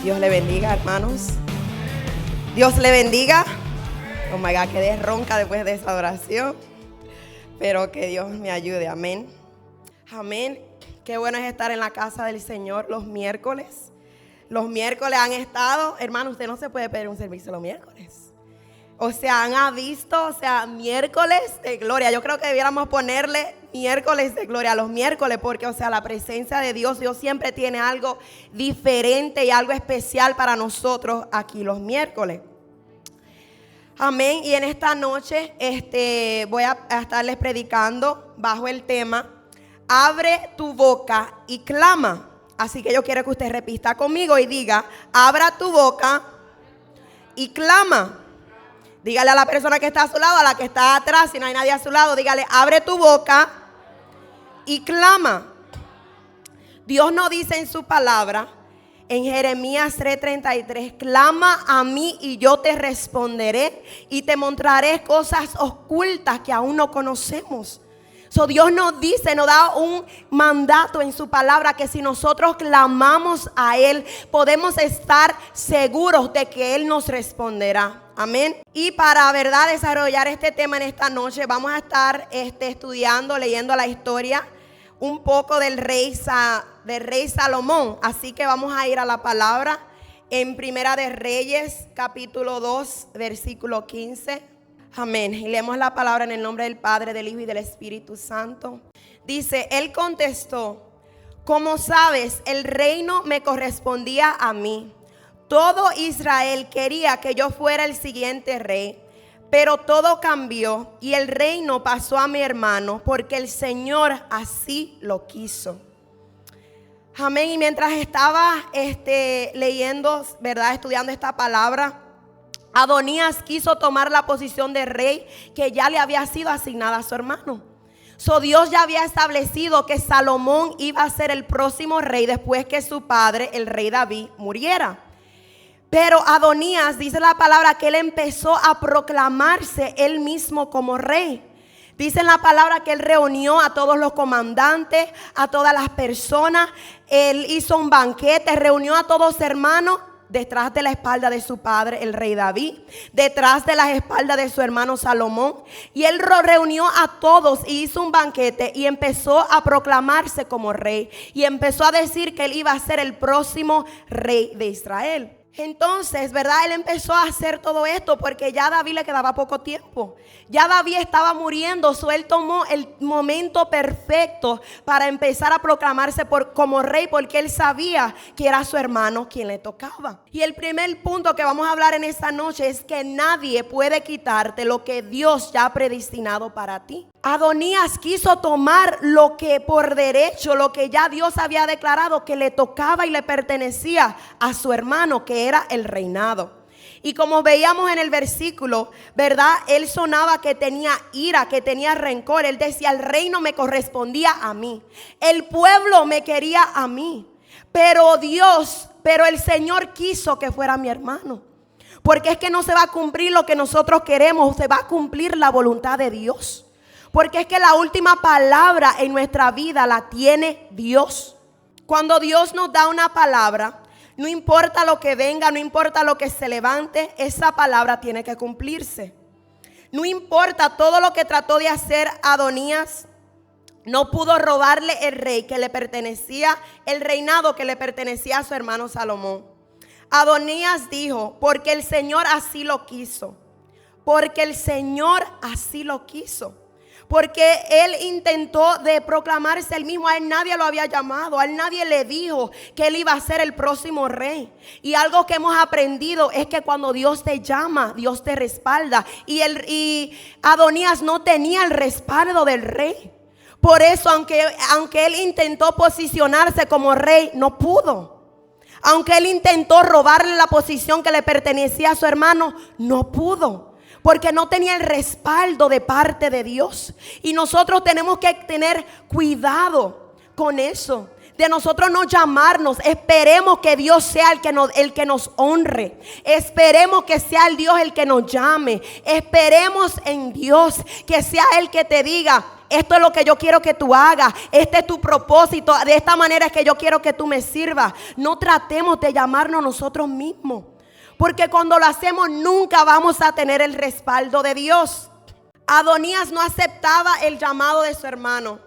Dios le bendiga, hermanos. Dios le bendiga. Oh my God, quedé ronca después de esa oración. Pero que Dios me ayude, amén. Amén. Qué bueno es estar en la casa del Señor los miércoles. Los miércoles han estado, hermano, usted no se puede pedir un servicio los miércoles. O sea, han visto, miércoles de gloria. Yo creo que debiéramos ponerle miércoles de gloria a los miércoles, porque, la presencia de Dios siempre tiene algo diferente y algo especial para nosotros aquí los miércoles. Amén. Y en esta noche voy a estarles predicando bajo el tema: abre tu boca y clama. Así que yo quiero que usted repita conmigo y diga: abra tu boca y clama. Dígale a la persona que está a su lado, a la que está atrás, si no hay nadie a su lado, dígale: abre tu boca y clama. Dios nos dice en su palabra, en Jeremías 3:33, clama a mí y yo te responderé y te mostraré cosas ocultas que aún no conocemos. Dios nos dice, nos da un mandato en su palabra, que si nosotros clamamos a Él, podemos estar seguros de que Él nos responderá. Amén. Y para desarrollar este tema en esta noche, vamos a estar estudiando, leyendo la historia un poco del rey Salomón. Así que vamos a ir a la palabra en Primera de Reyes, capítulo 2, versículo 15. Amén. Y leemos la palabra en el nombre del Padre, del Hijo y del Espíritu Santo. Dice: él contestó: como sabes, el reino me correspondía a mí. Todo Israel quería que yo fuera el siguiente rey, pero todo cambió y el reino pasó a mi hermano, porque el Señor así lo quiso. Amén. Y mientras estaba leyendo, estudiando esta palabra, Adonías quiso tomar la posición de rey que ya le había sido asignada a su hermano. Dios ya había establecido que Salomón iba a ser el próximo rey después que su padre, el rey David, muriera. Pero Adonías, dice la palabra, que él empezó a proclamarse él mismo como rey. Dice en la palabra que él reunió a todos los comandantes, a todas las personas. Él hizo un banquete, reunió a todos sus hermanos detrás de la espalda de su padre, el rey David, detrás de las espaldas de su hermano Salomón. Y él reunió a todos y hizo un banquete y empezó a proclamarse como rey. Y empezó a decir que él iba a ser el próximo rey de Israel. Entonces, él empezó a hacer todo esto porque ya a David le quedaba poco tiempo. Ya David estaba muriendo. Él tomó el momento perfecto para empezar a proclamarse como rey, porque él sabía que era su hermano quien le tocaba. Y el primer punto que vamos a hablar en esta noche es que nadie puede quitarte lo que Dios ya ha predestinado para ti. Adonías quiso tomar lo que por derecho, lo que ya Dios había declarado que le tocaba y le pertenecía a su hermano, que era el reinado. Y como veíamos en el versículo, él sonaba que tenía ira, que tenía rencor. Él decía: el reino me correspondía a mí, el pueblo me quería a mí, pero el Señor quiso que fuera mi hermano. Porque es que no se va a cumplir lo que nosotros queremos, se va a cumplir la voluntad de Dios. Porque es que la última palabra en nuestra vida la tiene Dios. Cuando Dios nos da una palabra, no importa lo que venga, no importa lo que se levante, esa palabra tiene que cumplirse. No importa todo lo que trató de hacer Adonías, no pudo robarle el rey que le pertenecía, el reinado que le pertenecía a su hermano Salomón. Adonías dijo: porque el Señor así lo quiso. Porque el Señor así lo quiso. Porque él intentó de proclamarse él mismo. A él nadie lo había llamado, a él nadie le dijo que él iba a ser el próximo rey. Y algo que hemos aprendido es que cuando Dios te llama, Dios te respalda. Y Adonías no tenía el respaldo del rey. Por eso, aunque él intentó posicionarse como rey, no pudo. Aunque él intentó robarle la posición que le pertenecía a su hermano, no pudo. Porque no tenía el respaldo de parte de Dios. Y nosotros tenemos que tener cuidado con eso. De nosotros no llamarnos. Esperemos que Dios sea el que nos honre. Esperemos que sea el Dios el que nos llame. Esperemos en Dios que sea el que te diga: esto es lo que yo quiero que tú hagas, este es tu propósito, de esta manera es que yo quiero que tú me sirvas. No tratemos de llamarnos nosotros mismos, porque cuando lo hacemos nunca vamos a tener el respaldo de Dios. Adonías no aceptaba el llamado de su hermano.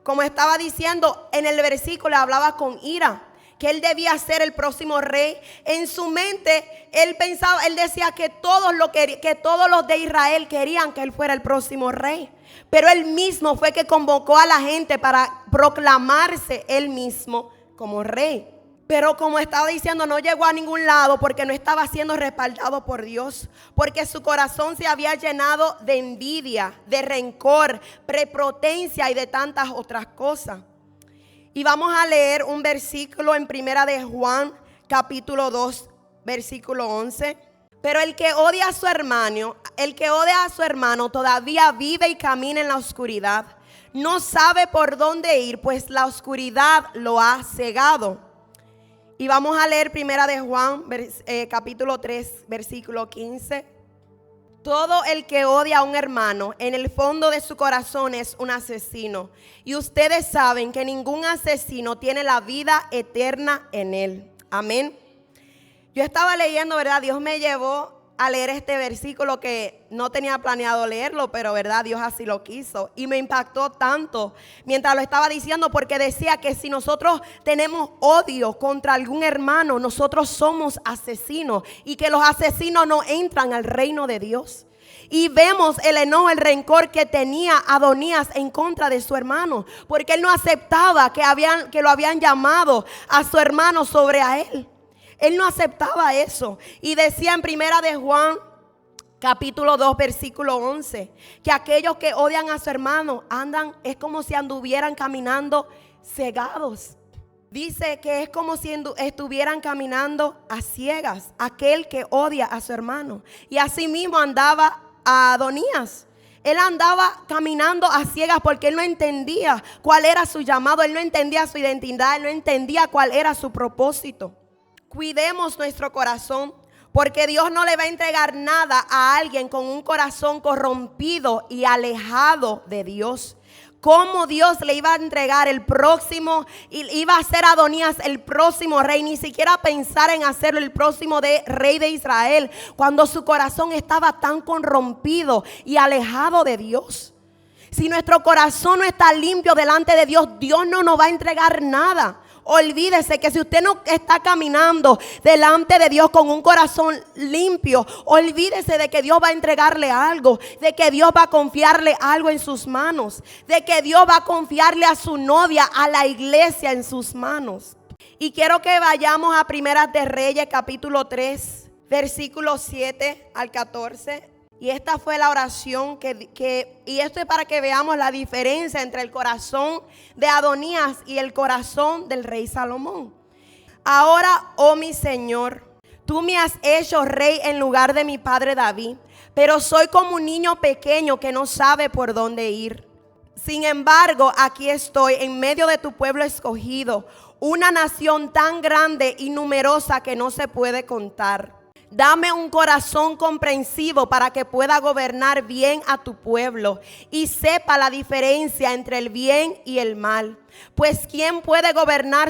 Como estaba diciendo en el versículo, hablaba con ira, que él debía ser el próximo rey. En su mente, él pensaba, él decía que todos los de Israel querían que él fuera el próximo rey. Pero él mismo fue que convocó a la gente para proclamarse él mismo como rey. Pero como estaba diciendo, no llegó a ningún lado porque no estaba siendo respaldado por Dios. Porque su corazón se había llenado de envidia, de rencor, prepotencia y de tantas otras cosas. Y vamos a leer un versículo en Primera de Juan, capítulo 2, versículo 11. Pero el que odia a su hermano todavía vive y camina en la oscuridad. No sabe por dónde ir, pues la oscuridad lo ha cegado. Y vamos a leer Primera de Juan, capítulo 3, versículo 15. Todo el que odia a un hermano, en el fondo de su corazón es un asesino. Y ustedes saben que ningún asesino tiene la vida eterna en él. Amén. Yo estaba leyendo, ¿verdad? Dios me llevó a leer este versículo que no tenía planeado leerlo, pero verdad, Dios así lo quiso. Y me impactó tanto mientras lo estaba diciendo, porque decía que si nosotros tenemos odio contra algún hermano, nosotros somos asesinos, y que los asesinos no entran al reino de Dios. Y vemos el enojo, el rencor que tenía Adonías en contra de su hermano, porque él no aceptaba que lo habían llamado a su hermano sobre a él. Él no aceptaba eso. Y decía en Primera de Juan, capítulo 2, versículo 11, que aquellos que odian a su hermano es como si anduvieran caminando cegados. Dice que es como si estuvieran caminando a ciegas, aquel que odia a su hermano. Y así mismo andaba a Adonías. Él andaba caminando a ciegas porque él no entendía cuál era su llamado, él no entendía su identidad, él no entendía cuál era su propósito. Cuidemos nuestro corazón, porque Dios no le va a entregar nada a alguien con un corazón corrompido y alejado de Dios. ¿Cómo Dios le iba a entregar el próximo, iba a hacer a Adonías el próximo rey? Ni siquiera pensar en hacerlo el próximo rey de Israel, cuando su corazón estaba tan corrompido y alejado de Dios. Si nuestro corazón no está limpio delante de Dios, Dios no nos va a entregar nada. Olvídese que si usted no está caminando delante de Dios con un corazón limpio, olvídese de que Dios va a entregarle algo, de que Dios va a confiarle algo en sus manos, de que Dios va a confiarle a su novia, a la iglesia en sus manos. Y quiero que vayamos a Primeras de Reyes, capítulo 3, versículos 7 al 14. Y esta fue la oración y esto es para que veamos la diferencia entre el corazón de Adonías y el corazón del rey Salomón. Ahora, oh mi Señor, tú me has hecho rey en lugar de mi padre David, pero soy como un niño pequeño que no sabe por dónde ir. Sin embargo, aquí estoy en medio de tu pueblo escogido, una nación tan grande y numerosa que no se puede contar. Dame un corazón comprensivo para que pueda gobernar bien a tu pueblo y sepa la diferencia entre el bien y el mal. Pues ¿quién puede gobernar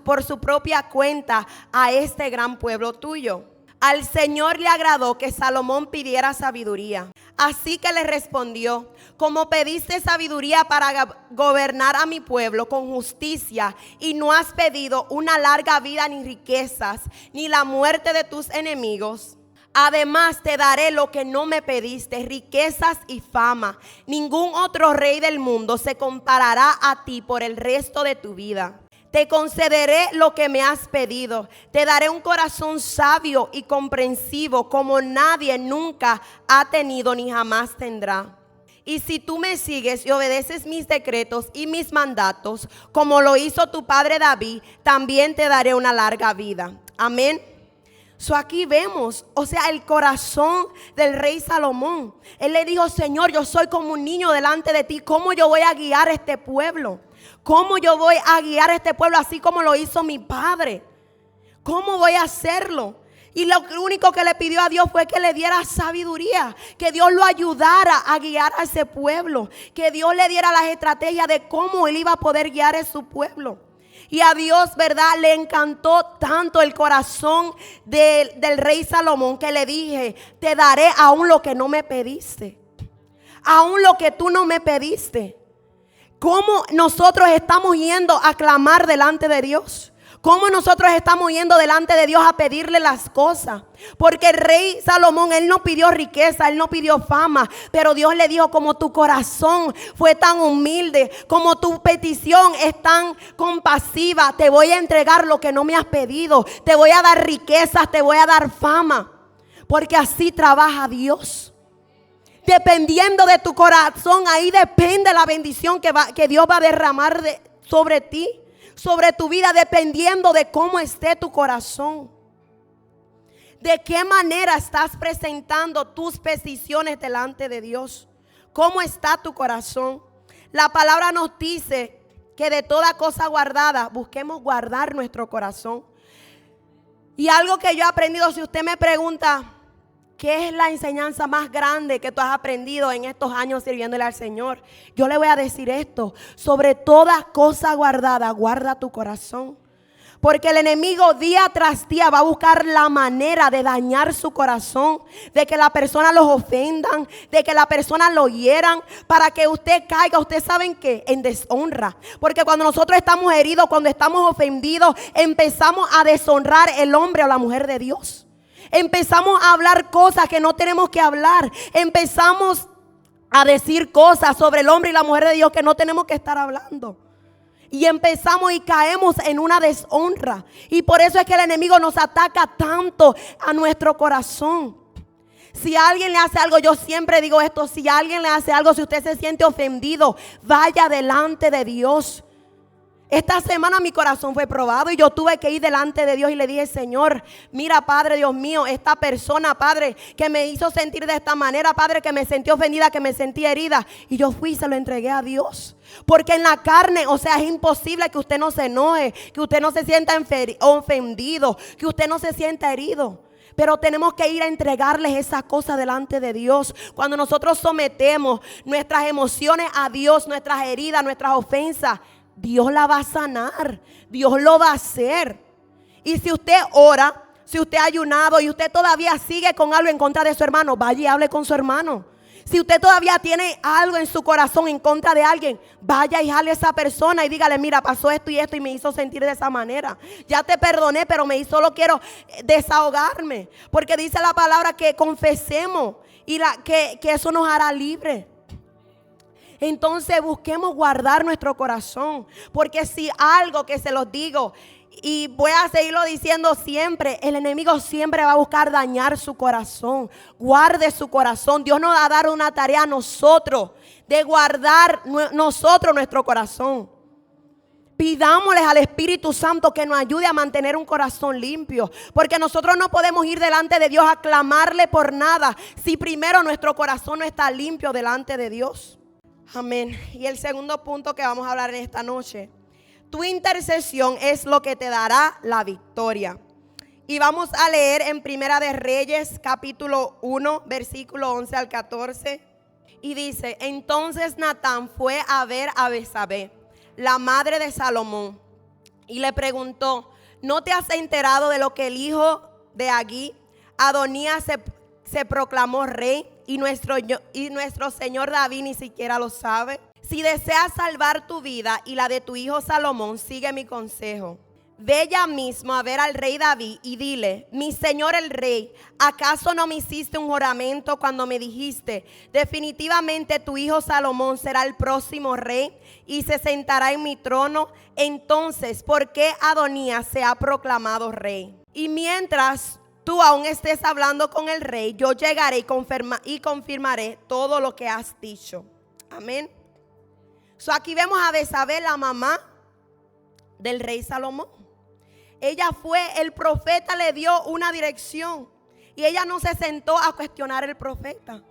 por su propia cuenta a este gran pueblo tuyo? Al Señor le agradó que Salomón pidiera sabiduría. Así que le respondió: como pediste sabiduría para gobernar a mi pueblo con justicia, y no has pedido una larga vida ni riquezas, ni la muerte de tus enemigos, además te daré lo que no me pediste, riquezas y fama. Ningún otro rey del mundo se comparará a ti por el resto de tu vida. Te concederé lo que me has pedido. Te daré un corazón sabio y comprensivo como nadie nunca ha tenido ni jamás tendrá. Y si tú me sigues y obedeces mis decretos y mis mandatos, como lo hizo tu padre David, también te daré una larga vida. Amén. Aquí vemos, el corazón del rey Salomón. Él le dijo: Señor, yo soy como un niño delante de ti. ¿Cómo yo voy a guiar a este pueblo? ¿Cómo yo voy a guiar a este pueblo así como lo hizo mi padre? ¿Cómo voy a hacerlo? Y lo único que le pidió a Dios fue que le diera sabiduría, que Dios lo ayudara a guiar a ese pueblo, que Dios le diera las estrategias de cómo él iba a poder guiar a su pueblo. Y a Dios, ¿verdad?, le encantó tanto el corazón del rey Salomón, que le dije: te daré aún lo que no me pediste, aún lo que tú no me pediste. ¿Cómo nosotros estamos yendo a clamar delante de Dios? ¿Cómo nosotros estamos yendo delante de Dios a pedirle las cosas? Porque el rey Salomón, él no pidió riqueza, él no pidió fama, pero Dios le dijo: como tu corazón fue tan humilde, como tu petición es tan compasiva, te voy a entregar lo que no me has pedido, te voy a dar riquezas, te voy a dar fama. Porque así trabaja Dios. Dependiendo de tu corazón, ahí depende la bendición que Dios va a derramar sobre ti, sobre tu vida, dependiendo de cómo esté tu corazón. De qué manera estás presentando tus peticiones delante de Dios. ¿Cómo está tu corazón? La palabra nos dice que de toda cosa guardada busquemos guardar nuestro corazón. Y algo que yo he aprendido, si usted me pregunta: ¿qué es la enseñanza más grande que tú has aprendido en estos años sirviéndole al Señor? Yo le voy a decir esto: sobre toda cosa guardada, guarda tu corazón. Porque el enemigo día tras día va a buscar la manera de dañar su corazón, de que la persona los ofendan, de que la persona lo hieran, para que usted caiga, ¿ustedes saben qué? En deshonra. Porque cuando nosotros estamos heridos, cuando estamos ofendidos, empezamos a deshonrar el hombre o la mujer de Dios. Empezamos a hablar cosas que no tenemos que hablar. Empezamos a decir cosas sobre el hombre y la mujer de Dios que no tenemos que estar hablando. Y empezamos y caemos en una deshonra. Y por eso es que el enemigo nos ataca tanto a nuestro corazón. Si alguien le hace algo, yo siempre digo esto: si alguien le hace algo, si usted se siente ofendido, vaya delante de Dios. Esta semana mi corazón fue probado y yo tuve que ir delante de Dios y le dije: Señor, mira, Padre Dios mío, esta persona, Padre, que me hizo sentir de esta manera, Padre, que me sentí ofendida, que me sentí herida. Y yo fui y se lo entregué a Dios. Porque en la carne, o sea, es imposible que usted no se enoje, que usted no se sienta ofendido, que usted no se sienta herido. Pero tenemos que ir a entregarles esas cosas delante de Dios. Cuando nosotros sometemos nuestras emociones a Dios, nuestras heridas, nuestras ofensas, Dios la va a sanar, Dios lo va a hacer. Y si usted ora, si usted ha ayunado y usted todavía sigue con algo en contra de su hermano, vaya y hable con su hermano. Si usted todavía tiene algo en su corazón en contra de alguien, vaya y jale a esa persona y dígale: mira, pasó esto y me hizo sentir de esa manera. Ya te perdoné, pero solo quiero desahogarme. Porque dice la palabra que confesemos y que eso nos hará libre. Entonces busquemos guardar nuestro corazón. Porque si algo que se los digo, y voy a seguirlo diciendo siempre, el enemigo siempre va a buscar dañar su corazón. Guarde su corazón. Dios nos va a dar una tarea a nosotros de guardar nosotros nuestro corazón. Pidámosles al Espíritu Santo que nos ayude a mantener un corazón limpio. Porque nosotros no podemos ir delante de Dios a clamarle por nada si primero nuestro corazón no está limpio delante de Dios. Amén. Y el segundo punto que vamos a hablar en esta noche: tu intercesión es lo que te dará la victoria. Y vamos a leer en Primera de Reyes, capítulo 1, versículo 11 al 14. Y dice: entonces Natán fue a ver a Betsabé, la madre de Salomón, y le preguntó: ¿no te has enterado de lo que el hijo de Agí, Adonías, se proclamó rey? Y nuestro Señor David ni siquiera lo sabe. Si deseas salvar tu vida y la de tu hijo Salomón, sigue mi consejo. Ve ya mismo a ver al rey David y dile: mi señor el rey, ¿acaso no me hiciste un juramento cuando me dijiste: definitivamente tu hijo Salomón será el próximo rey y se sentará en mi trono? Entonces, ¿por qué Adonías se ha proclamado rey? Y mientras tú aún estés hablando con el rey, yo llegaré y confirmaré todo lo que has dicho. Amén. Aquí vemos a Betsabé, la mamá del rey Salomón. Ella fue, el profeta le dio una dirección y ella no se sentó a cuestionar el profeta.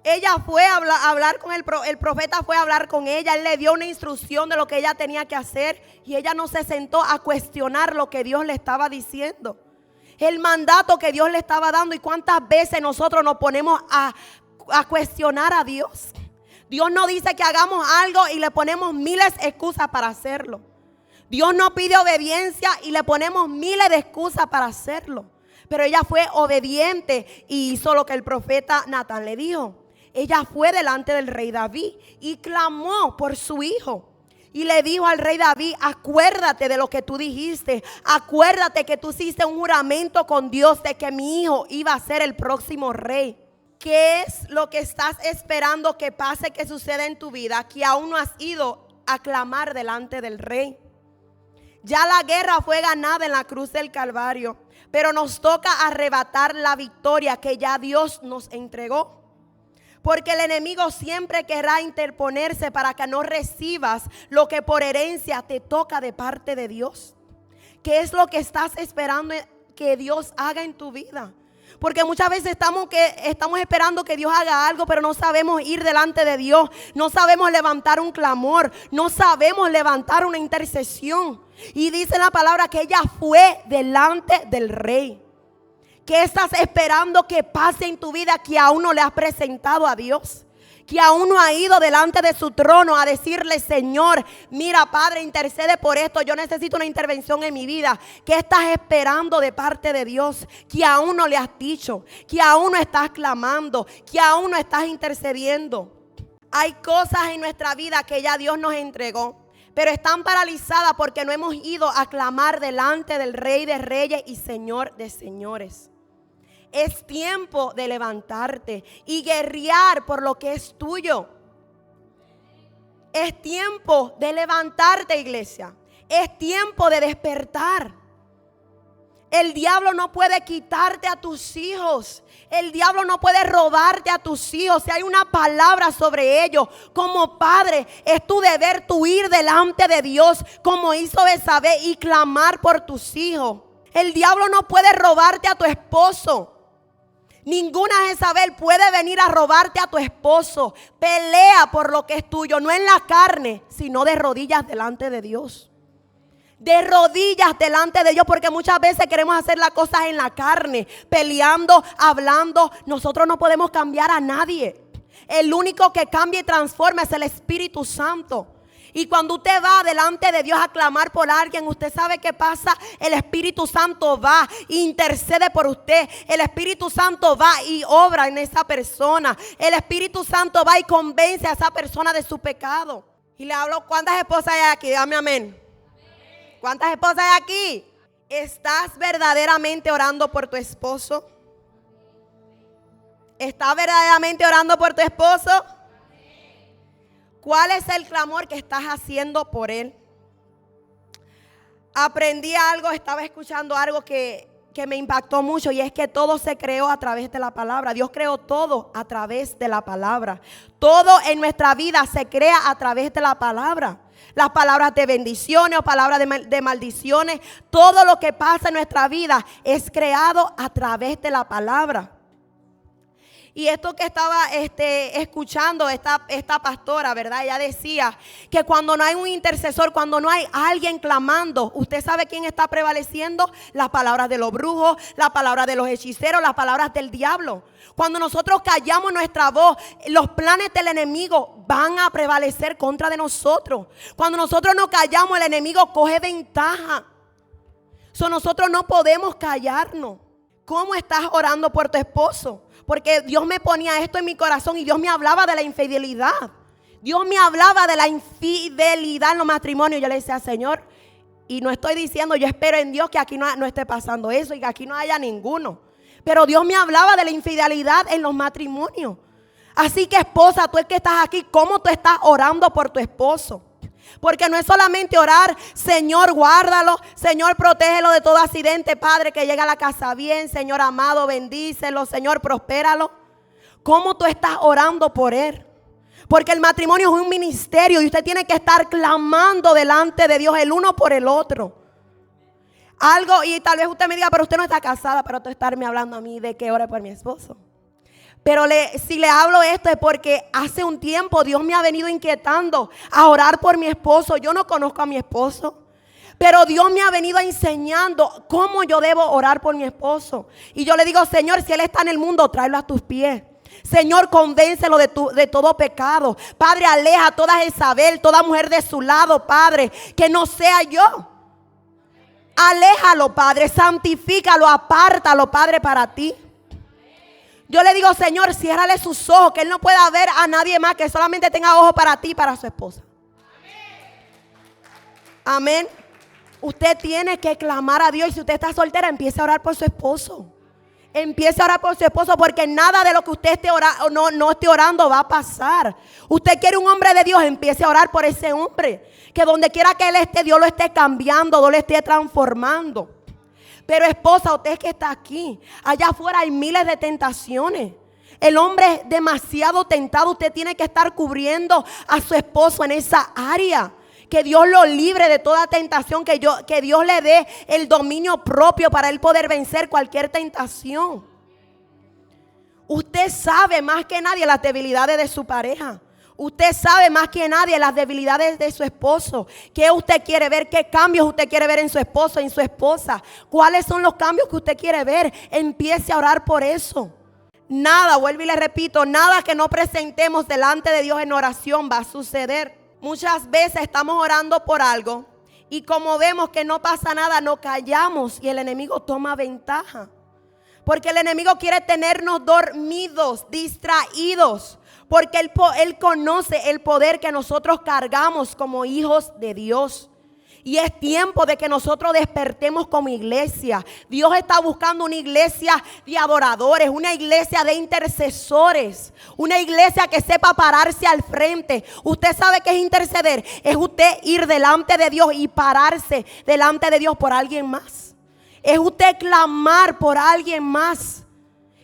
Ella fue a hablar con el profeta, fue a hablar con ella. Él le dio una instrucción de lo que ella tenía que hacer y ella no se sentó a cuestionar lo que Dios le estaba diciendo. el mandato que Dios le estaba dando. Y cuántas veces nosotros nos ponemos a cuestionar a Dios. Dios no dice que hagamos algo y le ponemos miles de excusas para hacerlo. Dios no pide obediencia y le ponemos miles de excusas para hacerlo. Pero ella fue obediente y hizo lo que el profeta Natán le dijo. Ella fue delante del rey David y clamó por su hijo. Y le dijo al rey David: acuérdate de lo que tú dijiste. Acuérdate que tú hiciste un juramento con Dios de que mi hijo iba a ser el próximo rey. ¿Qué es lo que estás esperando que pase, que suceda en tu vida, que aún no has ido a clamar delante del rey? Ya la guerra fue ganada en la cruz del Calvario, pero nos toca arrebatar la victoria que ya Dios nos entregó. Porque el enemigo siempre querrá interponerse para que no recibas lo que por herencia te toca de parte de Dios. ¿Qué es lo que estás esperando que Dios haga en tu vida? Porque muchas veces estamos esperando que Dios haga algo, pero no sabemos ir delante de Dios. No sabemos levantar un clamor. No sabemos levantar una intercesión. Y dice la palabra que ella fue delante del rey. ¿Qué estás esperando que pase en tu vida que aún no le has presentado a Dios? Que aún no ha ido delante de su trono a decirle: Señor, mira, Padre, intercede por esto. Yo necesito una intervención en mi vida. ¿Qué estás esperando de parte de Dios? Que aún no le has dicho, que aún no estás clamando, que aún no estás intercediendo. Hay cosas en nuestra vida que ya Dios nos entregó, pero están paralizadas porque no hemos ido a clamar delante del Rey de Reyes y Señor de Señores. Es tiempo de levantarte y guerrear por lo que es tuyo. Es tiempo de levantarte, iglesia. Es tiempo de despertar. El diablo no puede quitarte a tus hijos. El diablo no puede robarte a tus hijos. Si hay una palabra sobre ellos, como padre, es tu deber tu ir delante de Dios, como hizo Betsabé, y clamar por tus hijos. El diablo no puede robarte a tu esposo. Ninguna Jezabel puede venir a robarte a tu esposo. Pelea por lo que es tuyo, no en la carne, sino de rodillas delante de Dios. De rodillas delante de Dios, porque muchas veces queremos hacer las cosas en la carne, peleando, hablando. Nosotros no podemos cambiar a nadie. El único que cambia y transforma es el Espíritu Santo. Y cuando usted va delante de Dios a clamar por alguien, usted sabe qué pasa. El Espíritu Santo va e intercede por usted. El Espíritu Santo va y obra en esa persona. El Espíritu Santo va y convence a esa persona de su pecado. Y le hablo: ¿cuántas esposas hay aquí? Dame amén. ¿Cuántas esposas hay aquí? ¿Estás verdaderamente orando por tu esposo? ¿Estás verdaderamente orando por tu esposo? ¿Cuál es el clamor que estás haciendo por él? Aprendí algo, estaba escuchando algo que me impactó mucho, y es que todo se creó a través de la palabra. Dios creó todo a través de la palabra. Todo en nuestra vida se crea a través de la palabra. Las palabras de bendiciones o palabras de maldiciones, todo lo que pasa en nuestra vida es creado a través de la palabra. Y esto que estaba escuchando esta pastora, ¿verdad? Ella decía que cuando no hay un intercesor, cuando no hay alguien clamando, ¿usted sabe quién está prevaleciendo? Las palabras de los brujos, las palabras de los hechiceros, las palabras del diablo. Cuando nosotros callamos nuestra voz, los planes del enemigo van a prevalecer contra de nosotros. Cuando nosotros nos callamos, el enemigo coge ventaja. Nosotros no podemos callarnos. ¿Cómo estás orando por tu esposo? Porque Dios me ponía esto en mi corazón y Dios me hablaba de la infidelidad. Dios me hablaba de la infidelidad en los matrimonios. Yo le decía: Señor, y no estoy diciendo, yo espero en Dios que aquí no esté pasando eso y que aquí no haya ninguno. Pero Dios me hablaba de la infidelidad en los matrimonios. Así que, esposa, tú el que estás aquí, ¿cómo tú estás orando por tu esposo? Porque no es solamente orar: Señor, guárdalo, Señor, protégelo de todo accidente, Padre, que llegue a la casa bien, Señor amado, bendícelo, Señor, prospéralo. ¿Cómo tú estás orando por él? Porque el matrimonio es un ministerio y usted tiene que estar clamando delante de Dios el uno por el otro. Algo, y tal vez usted me diga: pero usted no está casada, pero tú estarme hablando a mí de que ore por mi esposo. Pero si le hablo esto es porque hace un tiempo Dios me ha venido inquietando a orar por mi esposo. Yo no conozco a mi esposo, Pero Dios me ha venido enseñando cómo yo debo orar por mi esposo. Y yo le digo, Señor, si él está en el mundo, tráelo a tus pies. Señor, convéncelo de todo pecado. Padre, aleja a toda Jezabel, toda mujer de su lado, Padre, que no sea yo. Aléjalo, Padre, santifícalo, apártalo, Padre, para ti. Yo le digo, Señor, ciérrale sus ojos, que él no pueda ver a nadie más, que solamente tenga ojos para ti y para su esposa. Amén. Usted tiene que clamar a Dios. Y si usted está soltera, empiece a orar por su esposo. Empiece a orar por su esposo, porque nada de lo que usted esté orando, no esté orando va a pasar. Usted quiere un hombre de Dios, empiece a orar por ese hombre. Que donde quiera que él esté, Dios lo esté cambiando, Dios lo esté transformando. Pero esposa, usted que está aquí, allá afuera hay miles de tentaciones. El hombre es demasiado tentado. Usted tiene que estar cubriendo a su esposo en esa área. Que Dios lo libre de toda tentación, que Dios le dé el dominio propio para él poder vencer cualquier tentación. Usted sabe más que nadie las debilidades de su pareja. Usted sabe más que nadie las debilidades de su esposo. ¿Qué usted quiere ver? ¿Qué cambios usted quiere ver en su esposo, en su esposa? ¿Cuáles son los cambios que usted quiere ver? Empiece a orar por eso. Nada, vuelvo y le repito, nada que no presentemos delante de Dios en oración va a suceder. Muchas veces estamos orando por algo y como vemos que no pasa nada, nos callamos y el enemigo toma ventaja. Porque el enemigo quiere tenernos dormidos, distraídos. Porque él conoce el poder que nosotros cargamos como hijos de Dios. Y es tiempo de que nosotros despertemos como iglesia. Dios está buscando una iglesia de adoradores, una iglesia de intercesores, una iglesia que sepa pararse al frente. Usted sabe qué es interceder. Es usted ir delante de Dios y pararse delante de Dios por alguien más. Es usted clamar por alguien más.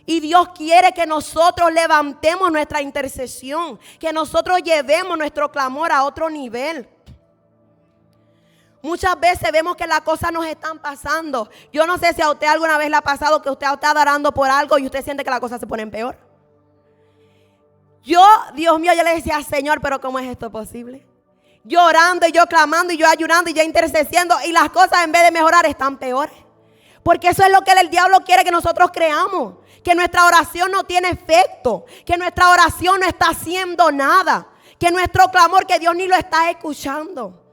Y Dios quiere que nosotros levantemos nuestra intercesión, que nosotros llevemos nuestro clamor a otro nivel. Muchas veces vemos que las cosas nos están pasando. Yo no sé si a usted alguna vez le ha pasado que usted está orando por algo y usted siente que las cosas se ponen peor. Dios mío, yo le decía, Señor, pero ¿cómo es esto posible? Yo orando y yo clamando y yo ayunando y yo intercediendo y las cosas en vez de mejorar están peores. Porque eso es lo que el diablo quiere que nosotros creamos. Que nuestra oración no tiene efecto. Que nuestra oración no está haciendo nada. Que nuestro clamor, que Dios ni lo está escuchando.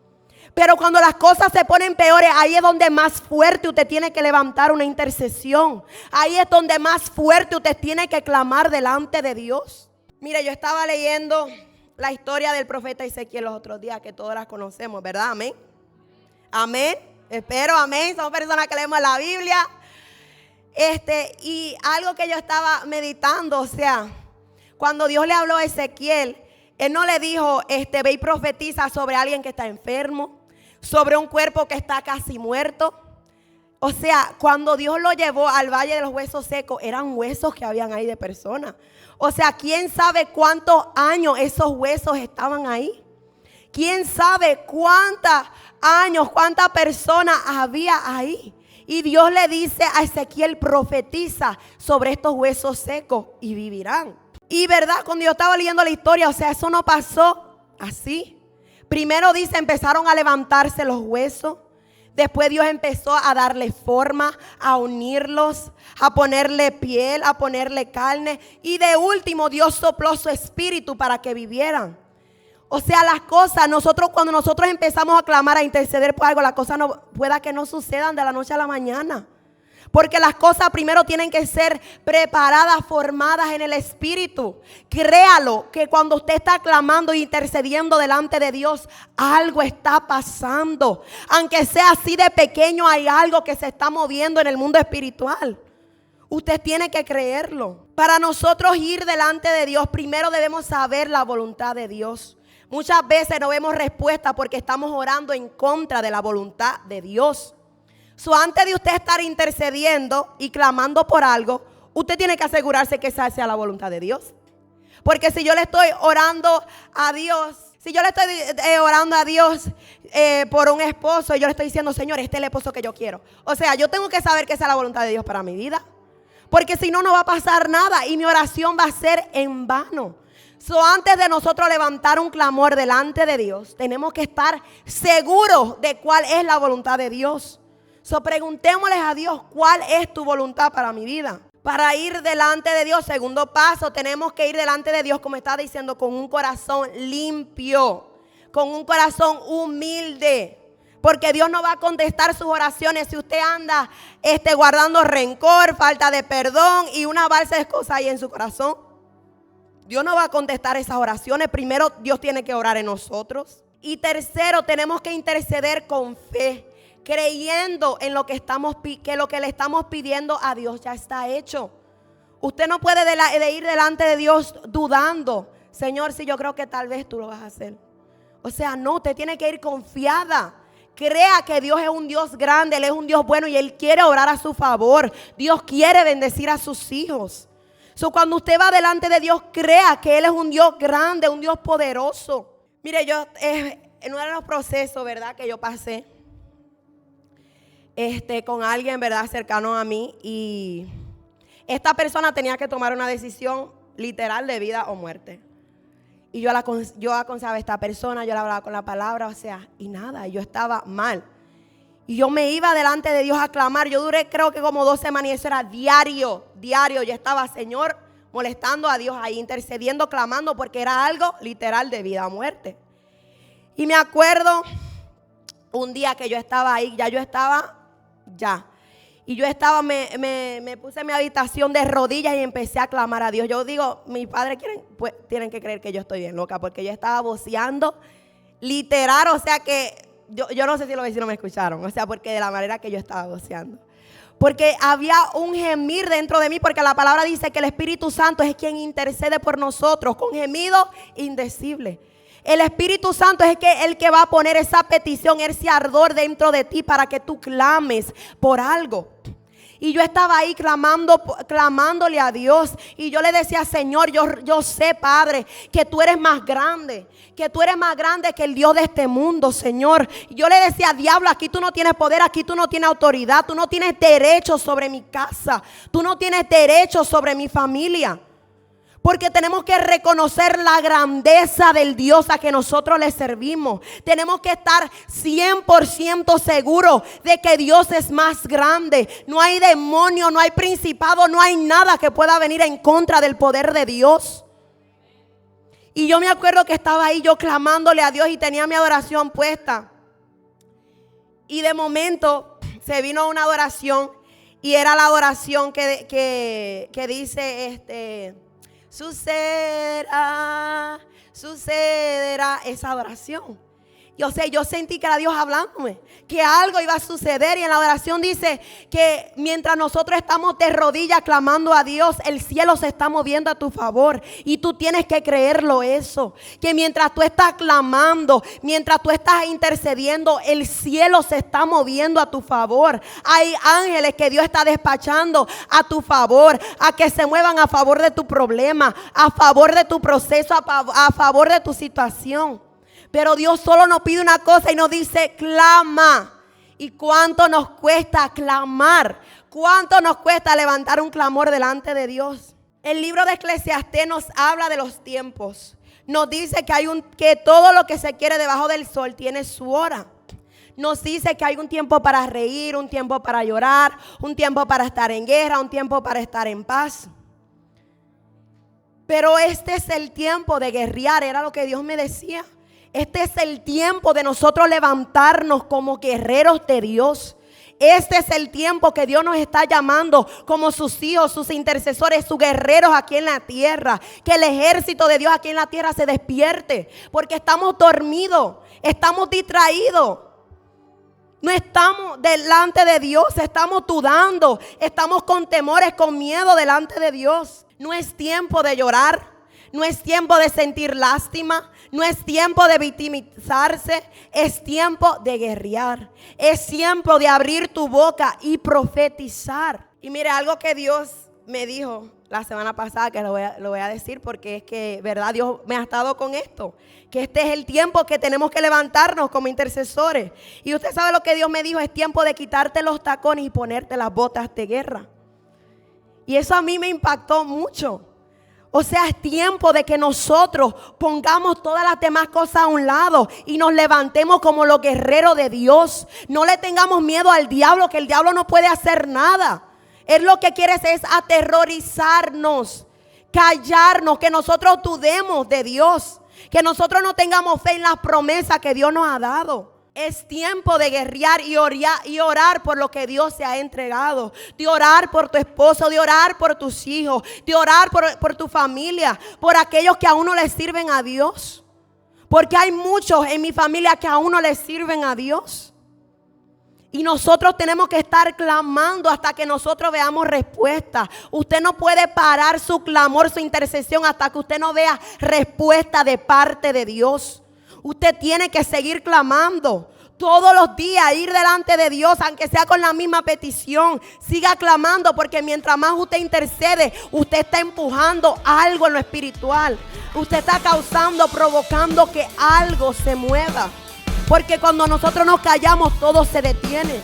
Pero cuando las cosas se ponen peores, ahí es donde más fuerte usted tiene que levantar una intercesión. Ahí es donde más fuerte usted tiene que clamar delante de Dios. Mire, yo estaba leyendo la historia del profeta Ezequiel los otros días, que todos las conocemos, ¿verdad? Amén. Amén. Espero, amén. Somos personas que leemos la Biblia. Y algo que yo estaba meditando, o sea, cuando Dios le habló a Ezequiel, él no le dijo, ve y profetiza sobre alguien que está enfermo, sobre un cuerpo que está casi muerto. O sea, cuando Dios lo llevó al valle de los huesos secos, eran huesos que habían ahí de personas. O sea, ¿quién sabe cuántos años esos huesos estaban ahí? ¿Quién sabe cuántos años, cuántas personas había ahí? Y Dios le dice a Ezequiel, profetiza sobre estos huesos secos y vivirán. Y verdad, cuando yo estaba leyendo la historia, o sea, eso no pasó así. Primero dice, empezaron a levantarse los huesos. Después Dios empezó a darle forma, a unirlos, a ponerle piel, a ponerle carne. Y de último Dios sopló su espíritu para que vivieran. O sea, las cosas, cuando nosotros empezamos a clamar, a interceder por algo, las cosas pueda que no sucedan de la noche a la mañana. Porque las cosas primero tienen que ser preparadas, formadas en el espíritu. Créalo, que cuando usted está clamando e intercediendo delante de Dios, algo está pasando. Aunque sea así de pequeño, hay algo que se está moviendo en el mundo espiritual. Usted tiene que creerlo. Para nosotros ir delante de Dios, primero debemos saber la voluntad de Dios. Muchas veces no vemos respuesta porque estamos orando en contra de la voluntad de Dios. Antes de usted estar intercediendo y clamando por algo, usted tiene que asegurarse que esa sea la voluntad de Dios. Porque si yo le estoy orando a Dios, por un esposo, y yo le estoy diciendo, Señor, este es el esposo que yo quiero. O sea, yo tengo que saber que esa es la voluntad de Dios para mi vida. porque si no, no va a pasar nada y mi oración va a ser en vano. Antes de nosotros levantar un clamor delante de Dios, tenemos que estar seguros de cuál es la voluntad de Dios. Preguntémosles a Dios, ¿cuál es tu voluntad para mi vida? Para ir delante de Dios, segundo paso, tenemos que ir delante de Dios, como está diciendo, con un corazón limpio, con un corazón humilde. Porque Dios no va a contestar sus oraciones si usted anda guardando rencor, falta de perdón y una balsa de cosas ahí en su corazón. Dios no va a contestar esas oraciones. Primero, Dios tiene que orar en nosotros. Y tercero, tenemos que interceder con fe, creyendo en lo que le estamos pidiendo a Dios ya está hecho. Usted no puede de ir delante de Dios dudando. Señor, si yo creo que tal vez tú lo vas a hacer. O sea, no, usted tiene que ir confiada. Crea que Dios es un Dios grande, Él es un Dios bueno y Él quiere orar a su favor. Dios quiere bendecir a sus hijos. Cuando usted va delante de Dios, crea que Él es un Dios grande, un Dios poderoso. Mire, yo en uno de los procesos, ¿verdad?, que yo pasé con alguien, ¿verdad?, cercano a mí, y esta persona tenía que tomar una decisión literal de vida o muerte. Y yo aconsejaba a esta persona, yo le hablaba con la palabra, o sea, y nada, yo estaba mal. Y yo me iba delante de Dios a clamar. Yo duré creo que como 2 semanas y eso era diario. Yo estaba, Señor, molestando a Dios ahí, intercediendo, clamando, porque era algo literal de vida o muerte. Y me acuerdo un día que yo estaba ahí, y yo estaba, me puse en mi habitación de rodillas y empecé a clamar a Dios. Yo digo, mis padres tienen que creer que yo estoy bien loca, porque yo estaba voceando literal, o sea que yo no sé si los vecinos me escucharon, o sea, porque de la manera que yo estaba voceando. Porque había un gemir dentro de mí, porque la palabra dice que el Espíritu Santo es quien intercede por nosotros con gemido indecible. El Espíritu Santo es el que va a poner esa petición, ese ardor dentro de ti para que tú clames por algo. Y yo estaba ahí clamándole a Dios. Y yo le decía, Señor, yo sé, Padre, que tú eres más grande. Que tú eres más grande que el Dios de este mundo, Señor. Y yo le decía, diablo, aquí tú no tienes poder, aquí tú no tienes autoridad. Tú no tienes derecho sobre mi casa. Tú no tienes derecho sobre mi familia. Porque tenemos que reconocer la grandeza del Dios a que nosotros le servimos. Tenemos que estar 100% seguros de que Dios es más grande. No hay demonio, no hay principado, no hay nada que pueda venir en contra del poder de Dios. Y yo me acuerdo que estaba ahí yo clamándole a Dios y tenía mi adoración puesta. Y de momento se vino una adoración y era la adoración que dice sucederá esa adoración. Y o sea, yo sentí que era Dios hablándome, que algo iba a suceder. Y en la oración dice que mientras nosotros estamos de rodillas clamando a Dios, el cielo se está moviendo a tu favor. Y tú tienes que creerlo eso. Que mientras tú estás clamando, mientras tú estás intercediendo, el cielo se está moviendo a tu favor. Hay ángeles que Dios está despachando a tu favor, a que se muevan a favor de tu problema, a favor de tu proceso, a favor de tu situación. Pero Dios solo nos pide una cosa y nos dice, clama. ¿Y cuánto nos cuesta clamar? ¿Cuánto nos cuesta levantar un clamor delante de Dios? El libro de Eclesiastés nos habla de los tiempos. Nos dice que todo lo que se quiere debajo del sol tiene su hora. Nos dice que hay un tiempo para reír, un tiempo para llorar, un tiempo para estar en guerra, un tiempo para estar en paz. Pero este es el tiempo de guerrear, era lo que Dios me decía. Este es el tiempo de nosotros levantarnos como guerreros de Dios. Este es el tiempo que Dios nos está llamando como sus hijos, sus intercesores, sus guerreros aquí en la tierra. Que el ejército de Dios aquí en la tierra se despierte. Porque estamos dormidos, estamos distraídos. No estamos delante de Dios, estamos dudando, estamos con temores, con miedo delante de Dios. No es tiempo de llorar. No es tiempo de sentir lástima, no es tiempo de victimizarse, es tiempo de guerrear. Es tiempo de abrir tu boca y profetizar. Y mire, algo que Dios me dijo la semana pasada, que lo voy a decir porque es que, verdad, Dios me ha estado con esto. Que este es el tiempo que tenemos que levantarnos como intercesores. Y usted sabe lo que Dios me dijo, es tiempo de quitarte los tacones y ponerte las botas de guerra. Y eso a mí me impactó mucho. O sea, es tiempo de que nosotros pongamos todas las demás cosas a un lado y nos levantemos como los guerreros de Dios. No le tengamos miedo al diablo, que el diablo no puede hacer nada. Él lo que quiere es aterrorizarnos, callarnos, que nosotros dudemos de Dios, que nosotros no tengamos fe en las promesas que Dios nos ha dado. Es tiempo de guerrear y orar por lo que Dios se ha entregado. De orar por tu esposo, de orar por tus hijos, de orar por tu familia, por aquellos que aún no le sirven a Dios. Porque hay muchos en mi familia que aún no le sirven a Dios. Y nosotros tenemos que estar clamando hasta que nosotros veamos respuesta. Usted no puede parar su clamor, su intercesión hasta que usted no vea respuesta de parte de Dios. Usted tiene que seguir clamando todos los días, ir delante de Dios, aunque sea con la misma petición. Siga clamando, porque mientras más usted intercede, usted está empujando algo en lo espiritual. Usted está causando, provocando que algo se mueva. Porque cuando nosotros nos callamos, todo se detiene.